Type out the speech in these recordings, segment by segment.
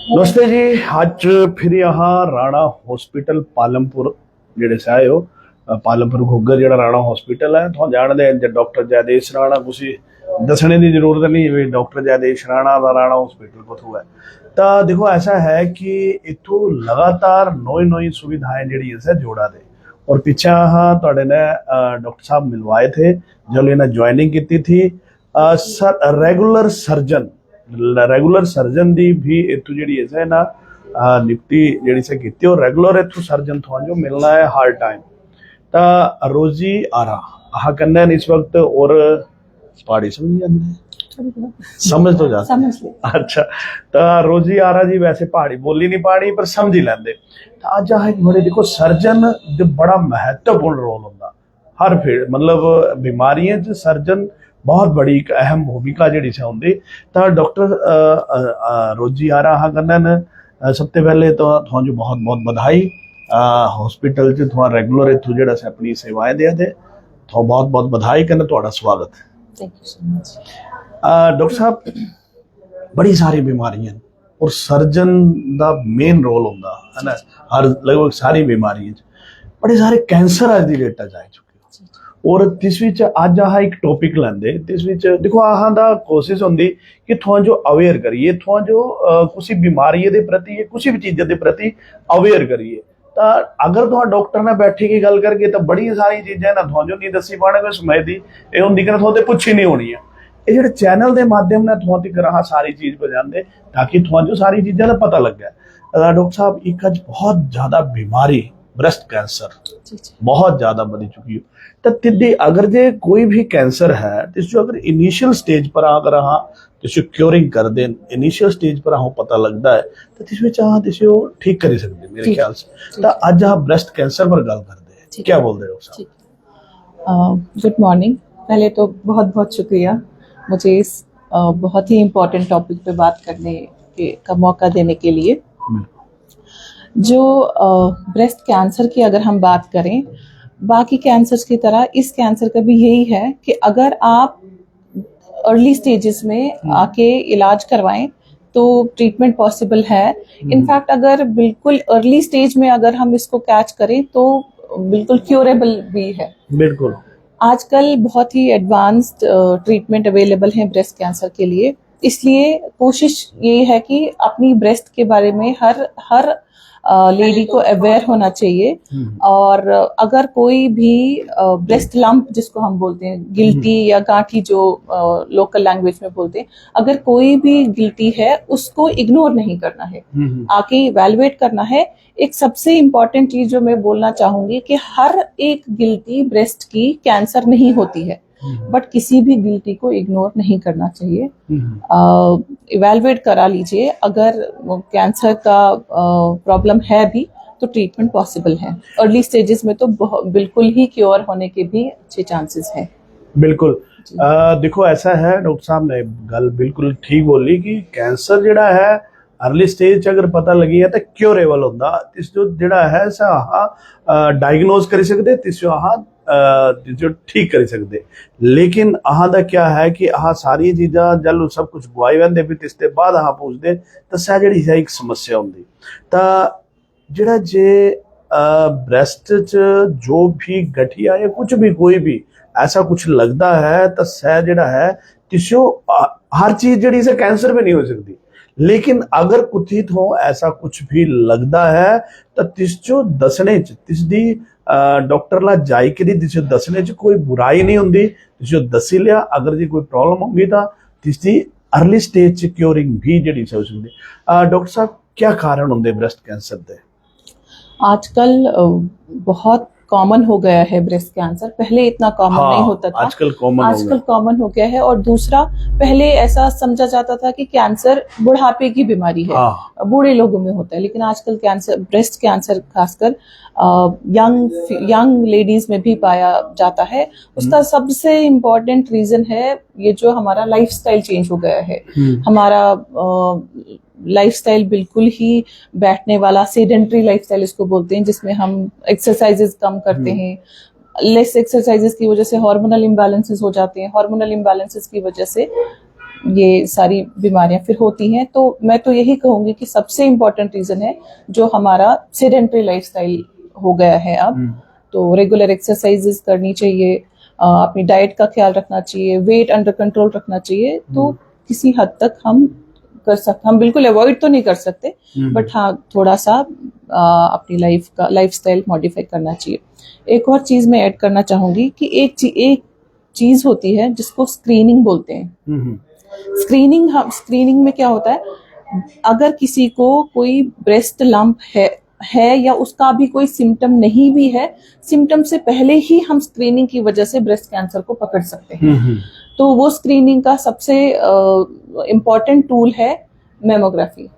नमस्ते जी। ਅੱਜ ਫਿਰ यहाँ राणा हॉस्पिटल पालमपुर ਜਿਹੜੇ ਸੇ ਆਏ ਹੋ ਪਾਲਮਪੁਰ ਘੁੱਗਰ ਜਿਹੜਾ ਰਾਣਾ ਹਸਪੀਟਲ ਹੈ ਤੁਹਾਨੂੰ ਜਾਣਦੇ ਜੇ ਡਾਕਟਰ ਜੈਦੇਸ਼ ਰਾਣਾ ਤੁਸੀਂ ਦੱਸਣੇ ਦੀ ਜ਼रूरत नहीं ਵੀ डॉक्टर जयदेश राणा ਦਾ ਰਾਣਾ हॉस्पिटल ਕਿੱਥੋਂ है। तो देखो ऐसा है कि इतों लगातार नई सुविधाएं जी है जोड़ा दे और पीछे हाँ थोड़े ने डॉक्टर साहब मिलवाए थे जब इन्हें ज्वाइनिंग की थी। रेगुलर सर्जन की भी इतों जी है ना नियुक्ति जी से की और रेगुलर इतों सर्जन थोड़ा मिलना है हर टाइम। तो रोजी आरा आह कन्या इस वक्त और पहाड़ी समझ जाते समझ तो जाते अच्छा। तो रोजी आरा जी वैसे पहाड़ी बोली नहीं पानी पर समझ ही लेंदे। तो अज आह बड़े देखो सर्जन जो बड़ा महत्वपूर्ण रोल होंदा हर फील्ड मतलब बीमारियों च सर्जन बहुत बड़ी एक अहम भूमिका जी से होंगी। तो डॉक्टर रोजी आरा आह कन्या सबसे पहले तो थोड़ा बहुत बहुत बधाई हॉस्पिटल च थोड़ा रेगुलर इतों जो अपनी सेवाएं दे तो बहुत बहुत बधाई करना थोड़ा स्वागत। Thank you so much. Doctor साहब बड़ी सारी बीमारियां और सर्जन का मेन रोल होंदा है ना हर लगभग सारी बीमारियों बड़े सारे कैंसर अज की डेट च आ चुके और तिस विच अज आह एक टॉपिक लेंदे तिस विच देखो आह दा कोशिश होंदी कि थोड़ा जो अवेयर करिए थोड़ा जो किसी बीमारी के प्रति या किसी भी चीज़ के प्रति अवेयर करिए। तो अगर तुम डॉक्टर ने बैठी की गल करके तो बड़ी सारी चीज़ें ना थोड़ा नहीं दसी पाने कोई समय की यह होंगी कि थोड़े पुछी नहीं होनी है। ये जो चैनल के माध्यम ने थोड़ा तक सारी चीज़ पहुँचाते ताकि थोड़ा जो सारी चीज़ों का पता लग गया। डॉक्टर साहब एक अज बहुत ज़्यादा बीमारी ब्रेस्ट कैंसर बहुत ज़्यादा बढ़ी चुकी है। तो तिद्दी अगर जे कोई भी कैंसर है तो जो अगर इनिशियल स्टेज पर अगर हाँ तो क्योरिंग कर दें इनिशियल स्टेज पर हाँ पता लगता है तो तिस ठीक कर सकते मेरे ख्याल से। तो अज हाँ ब्रेस्ट कैंसर पर गल करते हैं क्या बोल रहे हो? Good morning. पहले तो बहुत बहुत शुक्रिया मुझे इस बहुत ही इम्पोर्टेंट टॉपिक पे बात करने का मौका देने के लिए। जो ब्रेस्ट कैंसर की अगर हम बात करें बाकी कैंसर्स की तरह इस कैंसर का भी यही है कि अगर आप अर्ली स्टेजेस में आके इलाज करवाएं तो ट्रीटमेंट पॉसिबल है। इनफैक्ट अगर बिल्कुल अर्ली स्टेज में अगर हम इसको कैच करें तो बिल्कुल क्योरेबल भी है। बिल्कुल आजकल बहुत ही एडवांस्ड ट्रीटमेंट अवेलेबल हैं ब्रेस्ट कैंसर के लिए। इसलिए कोशिश ये है कि अपनी ब्रेस्ट के बारे में हर लेडी को अवेयर होना चाहिए। और अगर कोई भी ब्रेस्ट लंप जिसको हम बोलते हैं गिल्टी या गांठी जो लोकल लैंग्वेज में बोलते हैं अगर कोई भी गिल्टी है उसको इग्नोर नहीं करना है आके इवैल्यूएट करना है। एक सबसे इम्पोर्टेंट चीज जो मैं बोलना चाहूंगी कि हर एक गिल्टी ब्रेस्ट की कैंसर नहीं होती है बट किसी भी गिल्टी को इग्नोर नहीं करना चाहिए। इवैल्यूएट करा लीजिए अगर कैंसर का प्रॉब्लम है भी तो ट्रीटमेंट पॉसिबल है। अर्ली स्टेजेस में तो बिल्कुल ही क्योर होने के भी अच्छे चांसेस हैं। बिल्कुल देखो ऐसा है डॉक्टर साहब ने गल बिल्कुल ठीक बोली कि कैंसर जिहड़ा है अर्ली स्टेज अगर पता लगी है तो क्योरेबल होंदा तिस जो जिहड़ा है डायग्नोज करी सकदे तिस जो ठीक कर सकते। लेकिन आह दा क्या है कि आह सारी चीज़ा जल सब कुछ गवाई वहदे भी इसके बाद आह पूछते तो सह जी है एक समस्या होंगी। तो जिहड़ा जे ब्रेस्ट च जो भी गठिया या कुछ भी कोई भी ऐसा कुछ लगता है तो सह जिहड़ा है तिस्यो हर चीज़ जी से कैंसर भी नहीं हो सकती। लेकिन अगर कुथित हो ऐसा कुछ भी लगता है तो तिसो दसने तिसदी डॉक्टर ला जाई के तिसो दसने च कोई बुराई नहीं होंगी। तिसो दसी लिया अगर जी कोई प्रॉब्लम होगी तो तिसदी अर्ली स्टेज च क्योरिंग भी जी हो सकती। डॉक्टर साहब क्या कारण होंगे ब्रेस्ट कैंसर के? आजकल बहुत कॉमन हो गया है ब्रेस्ट कैंसर। पहले इतना कॉमन नहीं होता था आजकल कॉमन हो गया है। और दूसरा पहले ऐसा समझा जाता था कि कैंसर बुढ़ापे की बीमारी है बूढ़े लोगों में होता है लेकिन आजकल कैंसर ब्रेस्ट कैंसर खासकर यंग लेडीज में भी पाया जाता है। उसका सबसे इम्पोर्टेंट रीजन है ये जो हमारा लाइफस्टाइल चेंज हो गया है। हमारा लाइफस्टाइल बिल्कुल ही बैठने वाला सेडेंटरी लाइफस्टाइल इसको बोलते हैं जिसमें हम एक्सरसाइजेस कम करते हैं। लेस एक्सरसाइजेस की वजह से हार्मोनल इम्बैलेंसेस हो जाते हैं। हार्मोनल इम्बैलेंसेस की वजह से ये सारी बीमारियां फिर होती हैं। तो मैं तो यही कहूंगी कि सबसे इम्पोर्टेंट रीजन है जो हमारा सेडेंटरी लाइफस्टाइल हो गया है अब। तो रेगुलर एक्सरसाइजेस करनी चाहिए, अपनी डाइट का ख्याल रखना चाहिए, वेट अंडर कंट्रोल रखना चाहिए। तो किसी हद तक हम कर सकते, हम बिल्कुल अवॉइड तो नहीं कर सकते, बट हाँ थोड़ा सा अपनी लाइफस्टाइल मॉडिफाई करना चाहिए। एक और चीज मैं ऐड करना चाहूंगी कि एक चीज होती है जिसको स्क्रीनिंग बोलते हैं। स्क्रीनिंग में क्या होता है, अगर किसी को कोई ब्रेस्ट लंप है या उसका भी कोई सिम्टम नहीं भी है, सिम्टम से पहले ही हम स्क्रीनिंग की वजह से ब्रेस्ट कैंसर को पकड़ सकते हैं। तो वो स्क्रीनिंग का सबसे इम्पोर्टेंट टूल है मेमोग्राफी।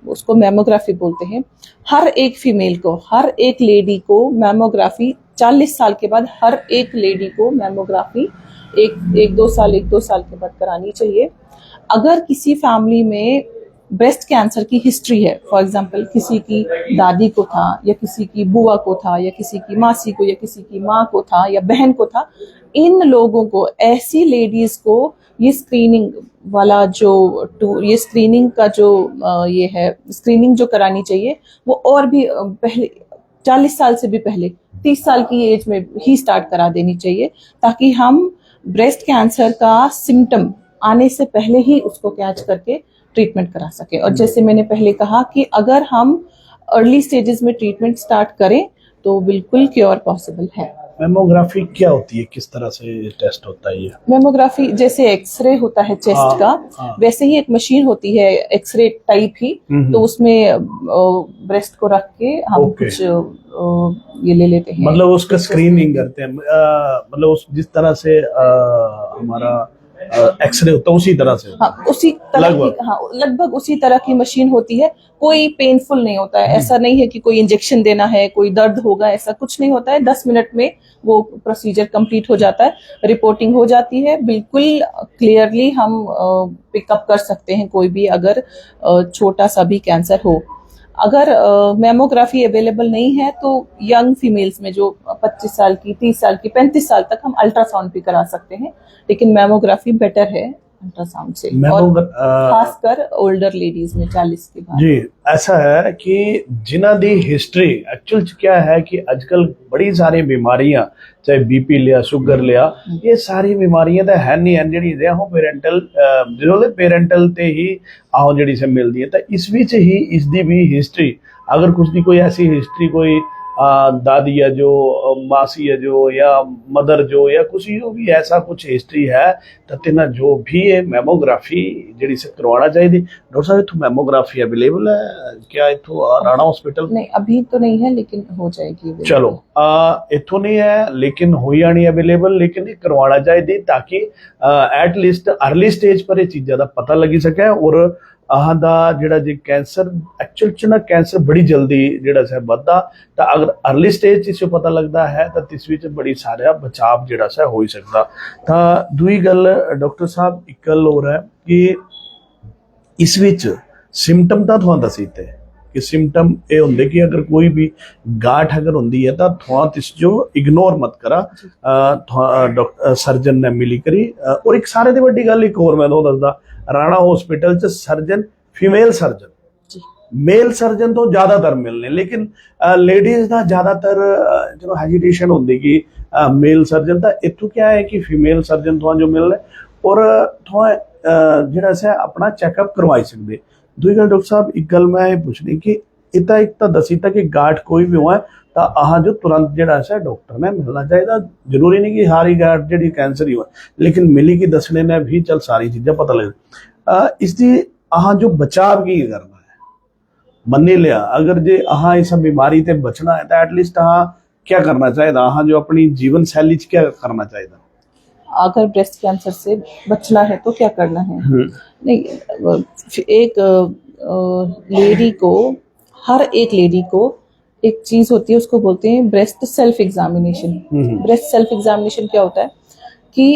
उसको मेमोग्राफी बोलते हैं। हर एक फीमेल को, हर एक लेडी को मेमोग्राफी 40 साल के बाद हर एक लेडी को मेमोग्राफी एक दो साल के बाद करानी चाहिए। अगर किसी फैमिली में ब्रेस्ट कैंसर की हिस्ट्री है, फॉर एग्जांपल किसी की दादी को था या किसी की बुआ को था या किसी की मासी को या किसी की माँ को था या बहन को था, इन लोगों को, ऐसी लेडीज को ये स्क्रीनिंग वाला ये स्क्रीनिंग का ये है, स्क्रीनिंग जो करानी चाहिए वो और भी पहले 40 साल से भी पहले 30 साल की एज में ही स्टार्ट करा देनी चाहिए, ताकि हम ब्रेस्ट कैंसर का सिम्टम आने से पहले ही उसको कैच करके ट्रीटमेंट करा सके। और जैसे मैंने पहले कहा कि अगर हम अर्ली स्टेजेस में ट्रीटमेंट स्टार्ट करें तो बिल्कुल क्योर पॉसिबल है। मेमोग्राफी क्या होती है, किस तरह से टेस्ट होता है ये? मेमोग्राफी जैसे एक्सरे होता है चेस्ट का, वैसे ही एक मशीन होती है एक्सरे टाइप ही। तो उसमें ब्रेस्ट को रख के हम कुछ ये ले लेते हैं, मतलब उसका स्क्रीनिंग करते हैं। मतलब उस जिस तरह से हमारा एक्सरे होता है उसी तरह से। हाँ, उसी तरह की, हाँ लगभग उसी तरह की मशीन होती है। कोई पेनफुल नहीं होता है, ऐसा नहीं है कि कोई इंजेक्शन देना है, कोई दर्द होगा, ऐसा कुछ नहीं होता है। 10 मिनट में वो प्रोसीजर कंप्लीट हो जाता है, रिपोर्टिंग हो जाती है। बिल्कुल क्लियरली हम पिकअप कर सकते हैं कोई भी अगर छोटा सा भी कैंसर हो। अगर मेमोग्राफी अवेलेबल नहीं है तो यंग फीमेल्स में जो 25 साल की, 30 साल की, 35 साल तक हम अल्ट्रासाउंड भी करा सकते हैं, लेकिन मेमोग्राफी बेटर है अल्ट्रासाउंड से, और खासकर ओल्डर लेडीज में 40 के बाद। जी, ऐसा है कि जिन्हां दी हिस्ट्री एक्चुअल क्या है कि आजकल बड़ी सारी बीमारियां, चाहे बीपी लिया, शुगर लिया, ये सारी बीमारियां तो है नहीं जी हो पेरेंटल जो पेरेंटल ते ही आओ जी से मिलती है। तो इस बीच ही इसकी भी हिस्ट्री, अगर कुछ दी कोई ऐसी हिस्ट्री, कोई दादी है जो, मासी है जो, या मदर जो, या कुछ जो भी ऐसा कुछ हिस्ट्री है, तो तिना जो भी है मेमोग्राफी जी से करवाना चाहिए। डॉक्टर साहब इतों मेमोग्राफी अवेलेबल है क्या इतों राणा हॉस्पिटल? नहीं, अभी तो नहीं है, लेकिन हो जाएगी। चलो इतों नहीं है लेकिन हो जानी अवेलेबल, लेकिन करवाना चाहिए ताकि एटलीस्ट अर्ली स्टेज पर ये चीज़ों का पता लगी सके। और जिहड़ा जी कैंसर एक्चुअल च ना कैंसर बड़ी जल्दी जिहड़ा सा बढ़ता, तो अगर अर्ली स्टेज इस पता लगता है तो इस विच बड़ी सारा बचाव जिहड़ा सा हो सकता। तो दूई गल डॉक्टर साहब एक गल होर है कि इस विच सिम्टम तो तुहां दसी ते कि सिम्टम ये होंगे कि अगर कोई भी गांठ अगर होंगी है तो थोड़ा तिस जो इग्नोर मत करा, डॉक्टर सर्जन ने मिली करी। और एक सारे दी वड्डी गल एक होर मैं दसदा, राणा हॉस्पिटल च surgeon female surgeon male surgeon तो ज्यादातर मिलने, लेकिन लेडीज का ज्यादातर जो हेजिटेशन होंगी कि मेल सर्जन। तो इतों क्या है कि फीमेल सर्जन थोड़ा जो मिलने और थोड़ा जिहड़ा सा अपना चैकअप करवाई सकते। दूई गल डॉक्टर साहब एक गल मैं पूछनी कि इतना एक तो दसी था कि गांठ कोई भी हुआ तो आह जो तुरंत जिहड़ा सा डॉक्टर ने मिलना चाहिए। जरूरी नहीं कि हारी गांठ जी कैंसर ही हुआ, लेकिन मिली की दसने ने भी चल सारी चीज़ें पता लग। इसकी आह जो बचाव की करना है, मनी लिया अगर जे आह इस बीमारी से बचना है तो एटलीस्ट आह क्या करना चाहिए, आह जो अपनी जीवन शैली क्या करना चाहिए? अगर ब्रेस्ट कैंसर से बचना है तो क्या करना है? नहीं, एक लेडी को, हर एक लेडी को एक चीज होती है, उसको बोलते हैं breast self examination. Breast self examination क्या होता है कि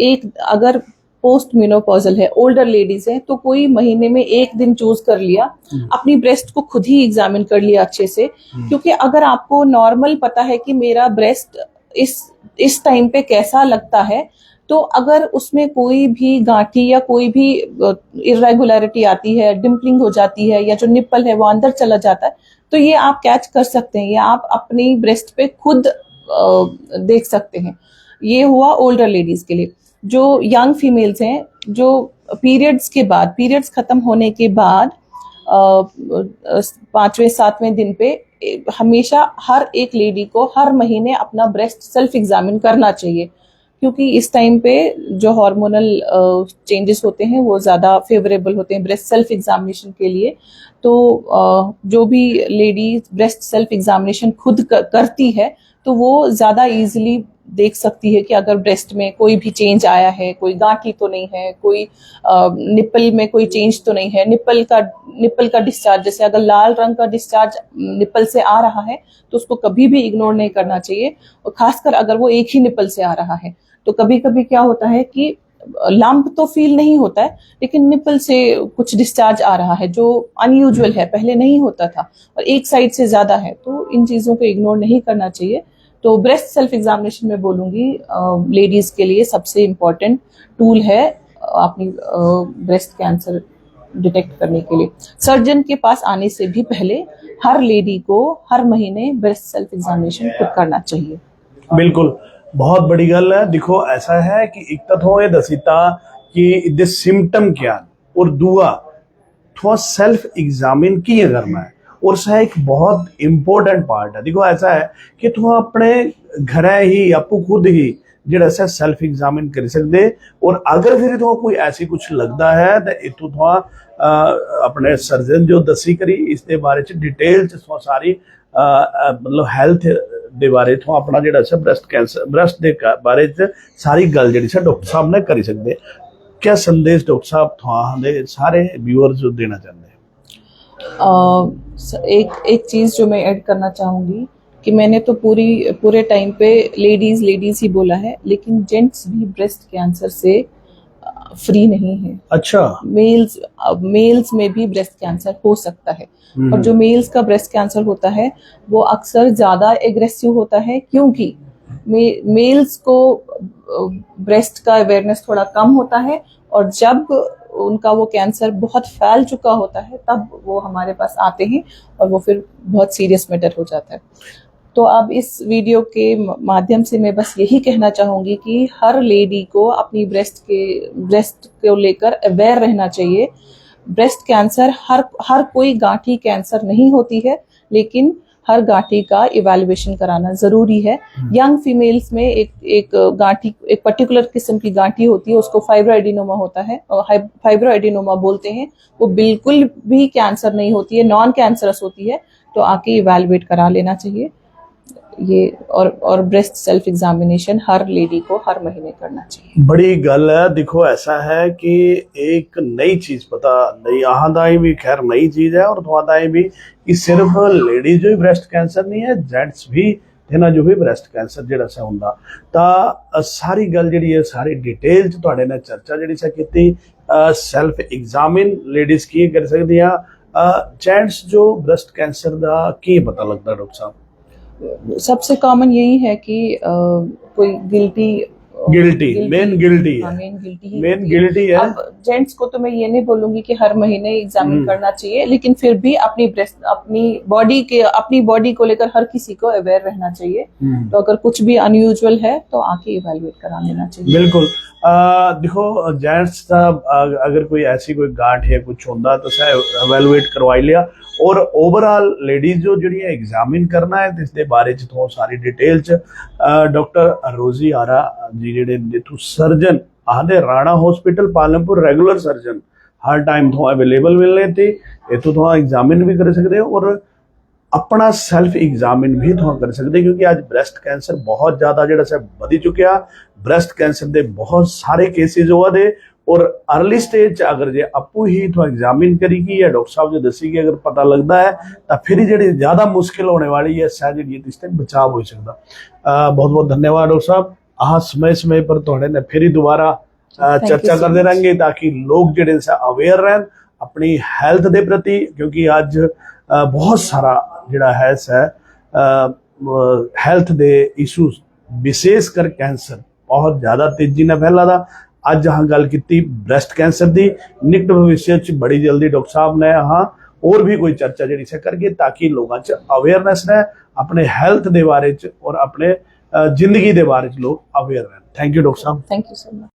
एक अगर पोस्ट मेनोपॉजल है, ओल्डर लेडीज है, तो कोई महीने में एक दिन चूज कर लिया, अपनी ब्रेस्ट को खुद ही एग्जामिन कर लिया अच्छे से। क्योंकि अगर आपको नॉर्मल पता है कि मेरा ब्रेस्ट इस टाइम पे कैसा लगता है, तो अगर उसमें कोई भी गांठी या कोई भी इरेगुलरिटी आती है, डिम्पलिंग हो जाती है, या जो निप्पल है वो अंदर चला जाता है, तो ये आप कैच कर सकते हैं, या आप अपनी ब्रेस्ट पे खुद देख सकते हैं। ये हुआ ओल्डर लेडीज के लिए। जो यंग फीमेल्स हैं, जो पीरियड्स के बाद, पीरियड्स खत्म होने के बाद 5वें 7वें दिन पे हमेशा हर एक लेडी को हर महीने अपना ब्रेस्ट सेल्फ एग्जामिन करना चाहिए, क्योंकि इस टाइम पे जो हार्मोनल चेंजेस होते हैं वो ज़्यादा फेवरेबल होते हैं ब्रेस्ट सेल्फ एग्जामिनेशन के लिए। तो जो भी लेडी ब्रेस्ट सेल्फ एग्जामिनेशन खुद करती है तो वो ज़्यादा इजीली देख सकती है कि अगर ब्रेस्ट में कोई भी चेंज आया है, कोई गांठी तो नहीं है, कोई निप्पल में कोई चेंज तो नहीं है, निप्पल का डिस्चार्ज, जैसे अगर लाल रंग का डिस्चार्ज निप्पल से आ रहा है तो उसको कभी भी इग्नोर नहीं करना चाहिए, और खासकर अगर वो एक ही निप्पल से आ रहा है। तो कभी कभी क्या होता है कि लंप तो फील नहीं होता है, लेकिन निप्पल से कुछ डिस्चार्ज आ रहा है जो अनयूजुअल है, पहले नहीं होता था, और एक साइड से ज्यादा है, तो इन चीजों को इग्नोर नहीं करना चाहिए। तो ब्रेस्ट सेल्फ एग्जामिनेशन में बोलूंगी लेडीज के लिए सबसे इम्पोर्टेंट टूल है अपनी ब्रेस्ट कैंसर डिटेक्ट करने के लिए। सर्जन के पास आने से भी पहले हर लेडी को हर महीने ब्रेस्ट सेल्फ एग्जामिनेशन खुद करना चाहिए। बिल्कुल, बहुत बड़ी गल है। देखो ऐसा है कि एक तो थो ये दसीता कि इदे सिम्टम क्या और दूआ थोड़ा सेल्फ एग्जामिन की करना है, और सह एक बहुत इंपॉर्टेंट पार्ट है। देखो ऐसा है कि तुम अपने घर ही आपको खुद ही जेड़ा सा सेल्फ एग्जामिन कर सकते, और अगर फिर तो कोई ऐसी कुछ लगता है तो इतों थोड़ा अपने सर्जन जो दसी करी इसके बारे च डिटेल च सारी मतलब हेल्थ दे बारे थोड़ा अपना जेड़ा सा ब्रेस्ट कैंसर ब्रेस्ट दे बारे च सारी गल जेड़ी सा डॉक्टर साहब ने करी सकते। क्या संदेश डॉक्टर साहब थोड़ा सारे व्यूअर्स जो देना चाहते हैं? एक चीज जो मैं ऐड करना चाहूंगी कि मैंने तो पूरे टाइम पे लेडीज ही बोला है, लेकिन जेंट्स भी ब्रेस्ट कैंसर से फ्री नहीं है। अच्छा, मेल्स में भी ब्रेस्ट कैंसर हो सकता है, और जो मेल्स का ब्रेस्ट कैंसर होता है वो अक्सर ज्यादा एग्रेसिव होता है, क्योंकि मेल्स को ब्रेस्ट का अवेयरनेस थोड़ा कम होता है, और जब उनका वो कैंसर बहुत फैल चुका होता है तब वो हमारे पास आते हैं और वो फिर बहुत सीरियस मैटर हो जाता है। तो अब इस वीडियो के माध्यम से मैं बस यही कहना चाहूंगी कि हर लेडी को अपनी ब्रेस्ट को लेकर अवेयर रहना चाहिए। ब्रेस्ट कैंसर हर कोई गांठी कैंसर नहीं होती है, लेकिन हर गांठी का इवैल्यूएशन कराना जरूरी है। यंग फीमेल्स में एक पर्टिकुलर किस्म की गांठी होती है, उसको फाइब्रोएडिनोमा होता है, फाइब्रोएडिनोमा बोलते हैं। वो बिल्कुल भी कैंसर नहीं होती है, नॉन कैंसरस होती है, तो आके इवैल्यूएट करा लेना चाहिए ये। और ब्रेस्ट सेल्फ एग्जामिनेशन हर लेडी को हर महीने करना चाहिए। बड़ी गल है। देखो ऐसा है कि एक नई चीज पता नहीं आहादाई भी खैर नई चीज है, और थोड़ा भी कि सिर्फ लेडीज जो ब्रेस्ट कैंसर नहीं है, जेंट्स भी ना जो भी ब्रेस्ट कैंसर जेड़ा सा हुंदा। ता सारी गल जेड़ी है सारी डिटेल च तुहाडे नाल चर्चा जेड़ी सा कीती। सेल्फ एग्जामिन लेडीज की कर सकदियां, जेंट्स जो ब्रेस्ट कैंसर दा की पता लगदा डॉक्टर साहब? सबसे कॉमन यही है कि कोई मेन गिल्टी है। अब जेंट्स को तो मैं ये नहीं बोलूंगी कि हर महीने एग्जामिन करना चाहिए, लेकिन फिर भी अपनी बॉडी को लेकर हर किसी को अवेयर रहना चाहिए। तो अगर कुछ भी अनयूजुअल है तो आके इवैल्यूएट करा लेना चाहिए। बिल्कुल। देखो जेंट्स अगर कोई ऐसी कोई गांठ है कुछ होता तो इवैल्यूएट करवाई लिया, और ओवरऑल लेडीज जो जी एग्जामिन करना है तो इसके बारे थोड़ा सारी डिटेल च डॉक्टर रोजी आरा जी जेडे सर्जन आदे Rana hospital Palampur regular surgeon हर टाइम तो अवेलेबल मिलने थे। इतों थोड़ा एग्जामिन भी कर सकते हो और अपना सेल्फ एग्जामिन भी थोड़ा कर सकते, क्योंकि आज ब्रेस्ट कैंसर बहुत ज्यादा जो बढ़ी चुकिया। ब्रेस्ट कैंसर के बहुत सारे केसेज हुआ दे, और अर्ली स्टेज अगर जे आपू ही थोड़ा एग्जामिन करेगी या डॉक्टर साहब जो दसेगी अगर पता लगता है तो फिर जी ज्यादा मुश्किल होने वाली है सह जी इससे बचाव हो सकता। बहुत बहुत धन्यवाद डॉक्टर साहब। आह समय पर थोड़े ने फिर दोबारा चर्चा करते रहेंगे ताकि लोग जेडे अवेयर रहन अपनी हेल्थ के प्रति, क्योंकि आज बहुत सारा जिहड़ा है हेल्थ दे इशूज विशेषकर कैंसर बहुत ज़्यादा तेजी ਨਾਲ फैला ਅੱਜ ਹਾਂ ਗੱਲ ਕੀਤੀ ਬ੍ਰੈਸਟ ਕੈਂਸਰ ਦੀ ਨਿਕਟ ਭਵਿੱਖ 'ਚ ਬੜੀ ਜਲਦੀ ਡਾਕਟਰ ਸਾਹਿਬ ਨੇ ਹਾਂ ਹੋਰ ਵੀ ਕੋਈ ਚਰਚਾ ਜਿਹੜੀ ਸੇ ਕਰਗੇ ਤਾਂ ਕਿ ਲੋਕਾਂ 'ਚ ਅਵੇਅਰਨੈਸ ਰਹੇ ਆਪਣੇ ਹੈਲਥ ਦੇ ਬਾਰੇ 'ਚ ਔਰ ਆਪਣੇ ਜ਼ਿੰਦਗੀ ਦੇ ਬਾਰੇ 'ਚ ਲੋਕ ਅਵੇਅਰ ਰਹਿਣ thank you doctor Sahib thank you so much.